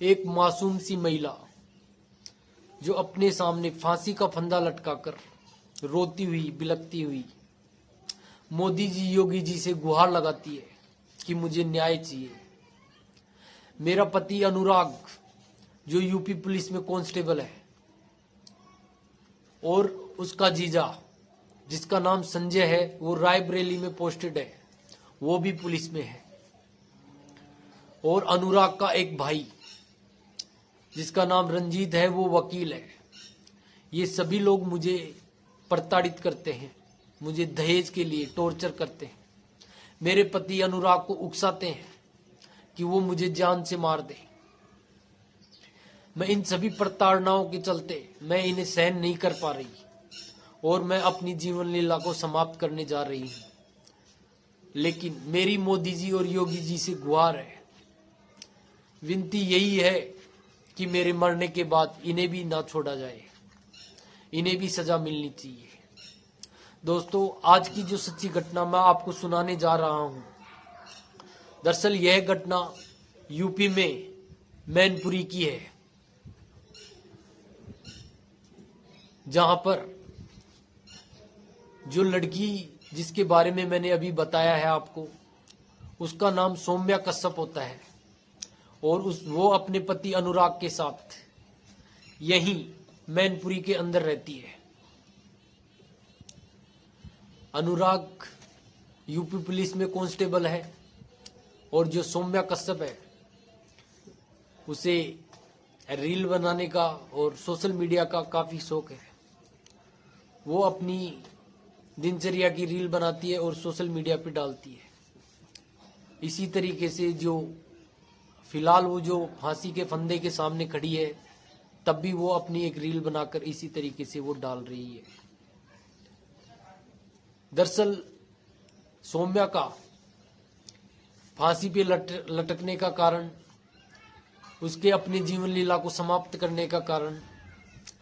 एक मासूम सी महिला जो अपने सामने फांसी का फंदा लटकाकर रोती हुई बिलखती हुई मोदी जी योगी जी से गुहार लगाती है कि मुझे न्याय चाहिए। मेरा पति अनुराग जो यूपी पुलिस में कांस्टेबल है और उसका जीजा जिसका नाम संजय है वो रायबरेली में पोस्टेड है, वो भी पुलिस में है। और अनुराग का एक भाई जिसका नाम रंजीत है वो वकील है। ये सभी लोग मुझे प्रताड़ित करते हैं, मुझे दहेज के लिए टॉर्चर करते हैं, मेरे पति अनुराग को उकसाते हैं कि वो मुझे जान से मार दे। मैं इन सभी प्रताड़नाओं के चलते मैं इन्हें सहन नहीं कर पा रही और मैं अपनी जीवन लीला को समाप्त करने जा रही हूं। लेकिन मेरी मोदी जी और योगी जी से गुहार है, विनती यही है कि मेरे मरने के बाद इन्हें भी ना छोड़ा जाए, इन्हें भी सजा मिलनी चाहिए। दोस्तों, आज की जो सच्ची घटना मैं आपको सुनाने जा रहा हूं, दरअसल यह घटना यूपी में मैनपुरी की है, जहां पर जो लड़की जिसके बारे में मैंने अभी बताया है आपको, उसका नाम सौम्या कश्यप होता है और वो अपने पति अनुराग के साथ यहीं मैनपुरी के अंदर रहती है। अनुराग यूपी पुलिस में कांस्टेबल है और जो सौम्या कश्यप है उसे रील बनाने का और सोशल मीडिया का काफी शौक है। वो अपनी दिनचर्या की रील बनाती है और सोशल मीडिया पे डालती है। इसी तरीके से जो फिलहाल वो जो फांसी के फंदे के सामने खड़ी है, तब भी वो अपनी एक रील बनाकर इसी तरीके से वो डाल रही है। दरअसल सौम्या का फांसी पे लटकने का कारण, उसके अपने जीवन लीला को समाप्त करने का कारण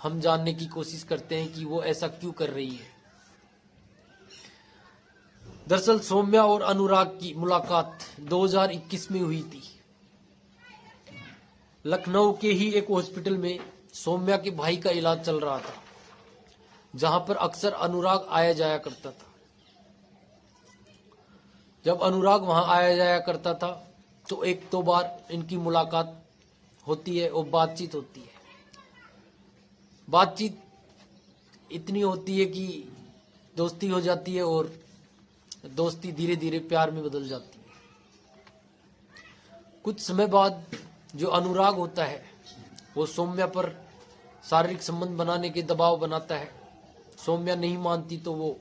हम जानने की कोशिश करते हैं कि वो ऐसा क्यों कर रही है। दरअसल सौम्या और अनुराग की मुलाकात 2021 में हुई थी। लखनऊ के ही एक हॉस्पिटल में सौम्या के भाई का इलाज चल रहा था, जहां पर अक्सर अनुराग आया जाया करता था। जब अनुराग वहां आया जाया करता था तो एक दो बार इनकी मुलाकात होती है और बातचीत होती है। बातचीत इतनी होती है कि दोस्ती हो जाती है और दोस्ती धीरे धीरे प्यार में बदल जाती है। कुछ समय बाद जो अनुराग होता है वो सौम्या पर शारीरिक संबंध बनाने के दबाव बनाता है। सौम्या नहीं मानती तो वो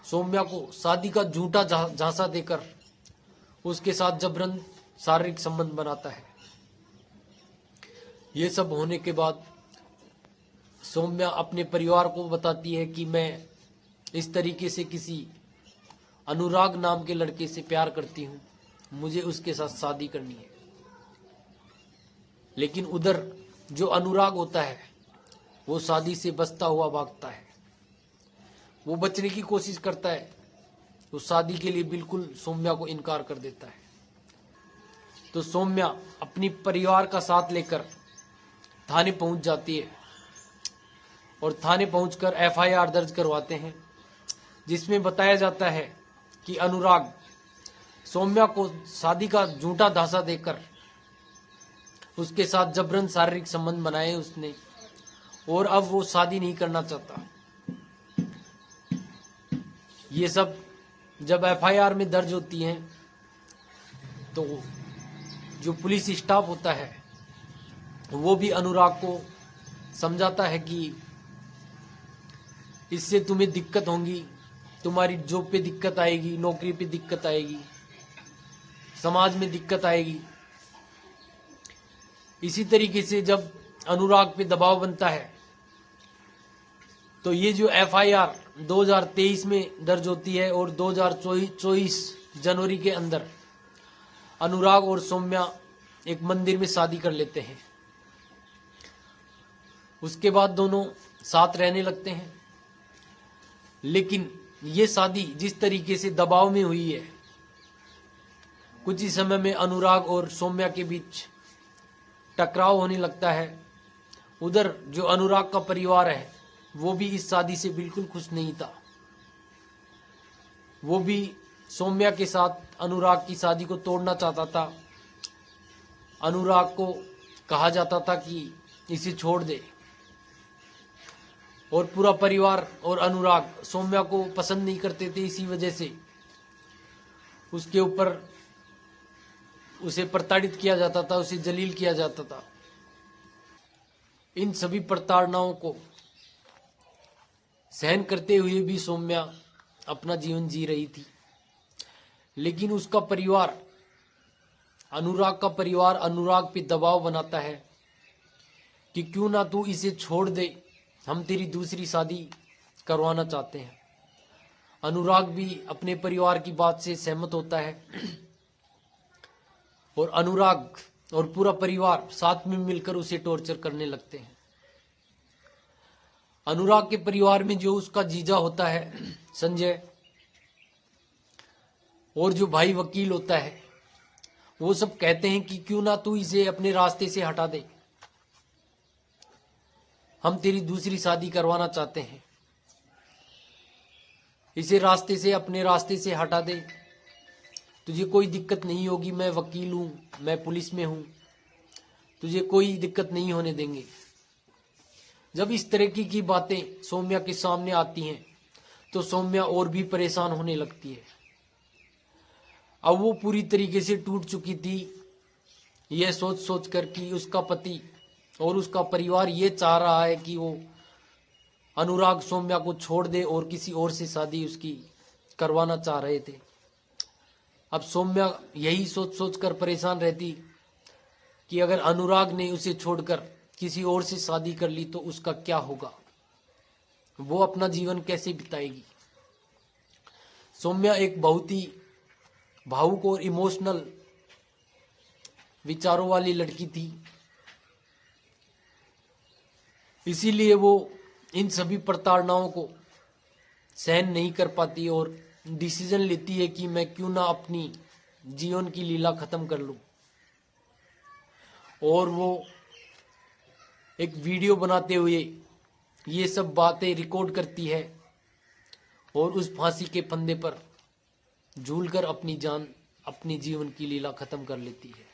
सौम्या को शादी का झूठा झांसा देकर उसके साथ जबरन शारीरिक संबंध बनाता है। ये सब होने के बाद सौम्या अपने परिवार को बताती है कि मैं इस तरीके से किसी अनुराग नाम के लड़के से प्यार करती हूँ, मुझे उसके साथ शादी करनी है। लेकिन उधर जो अनुराग होता है वो शादी से बचता हुआ भागता है। वो बचने की कोशिश करता है तो शादी के लिए बिल्कुल सौम्या को इनकार कर देता है। तो सौम्या अपनी परिवार का साथ लेकर थाने पहुंच जाती है और थाने पहुंचकर एफआईआर दर्ज करवाते हैं, जिसमें बताया जाता है कि अनुराग सौम्या को शादी का झूठा धांसा देकर उसके साथ जबरन शारीरिक संबंध बनाए उसने और अब वो शादी नहीं करना चाहता। ये सब जब एफआईआर में दर्ज होती हैं तो जो पुलिस स्टाफ होता है वो भी अनुराग को समझाता है कि इससे तुम्हें दिक्कत होगी, तुम्हारी जॉब पे दिक्कत आएगी, नौकरी पे दिक्कत आएगी, समाज में दिक्कत आएगी। इसी तरीके से जब अनुराग पे दबाव बनता है तो ये जो एफआईआर 2023 में दर्ज होती है और 2024 जनवरी के अंदर अनुराग और सौम्या एक मंदिर में शादी कर लेते हैं। उसके बाद दोनों साथ रहने लगते हैं। लेकिन ये शादी जिस तरीके से दबाव में हुई है, कुछ ही समय में अनुराग और सौम्या के बीच टकराव होने लगता है। उधर जो अनुराग का परिवार है वो भी इस शादी से बिल्कुल खुश नहीं था। वो भी सौम्या के साथ अनुराग की शादी को तोड़ना चाहता था। अनुराग को कहा जाता था कि इसे छोड़ दे, और पूरा परिवार और अनुराग सौम्या को पसंद नहीं करते थे। इसी वजह से उसके ऊपर उसे प्रताड़ित किया जाता था, उसे जलील किया जाता था। इन सभी प्रताड़नाओं को सहन करते हुए भी सौम्या अपना जीवन जी रही थी। लेकिन उसका परिवार, अनुराग का परिवार अनुराग पे दबाव बनाता है कि क्यों ना तू इसे छोड़ दे, हम तेरी दूसरी शादी करवाना चाहते हैं। अनुराग भी अपने परिवार की बात से सहमत होता है और अनुराग और पूरा परिवार साथ में मिलकर उसे टॉर्चर करने लगते हैं। अनुराग के परिवार में जो उसका जीजा होता है संजय, और जो भाई वकील होता है, वो सब कहते हैं कि क्यों ना तू इसे अपने रास्ते से हटा दे, हम तेरी दूसरी शादी करवाना चाहते हैं। इसे रास्ते से, अपने रास्ते से हटा दे, तुझे कोई दिक्कत नहीं होगी, मैं वकील हूं, मैं पुलिस में हूं, तुझे कोई दिक्कत नहीं होने देंगे। जब इस तरह की बातें सौम्या के सामने आती हैं तो सौम्या और भी परेशान होने लगती है। अब वो पूरी तरीके से टूट चुकी थी, यह सोच सोच कर कि उसका पति और उसका परिवार ये चाह रहा है कि वो अनुराग सौम्या को छोड़ दे और किसी और से शादी उसकी करवाना चाह रहे थे। अब सौम्या यही सोच सोच कर परेशान रहती कि अगर अनुराग ने उसे छोड़कर किसी और से शादी कर ली तो उसका क्या होगा, वो अपना जीवन कैसे बिताएगी। सौम्या एक बहुत ही भावुक और इमोशनल विचारों वाली लड़की थी, इसीलिए वो इन सभी प्रताड़नाओं को सहन नहीं कर पाती और डिसीजन लेती है कि मैं क्यों ना अपनी जीवन की लीला खत्म कर लूं। और वो एक वीडियो बनाते हुए ये सब बातें रिकॉर्ड करती है और उस फांसी के फंदे पर झूलकर अपनी जान, अपनी जीवन की लीला खत्म कर लेती है।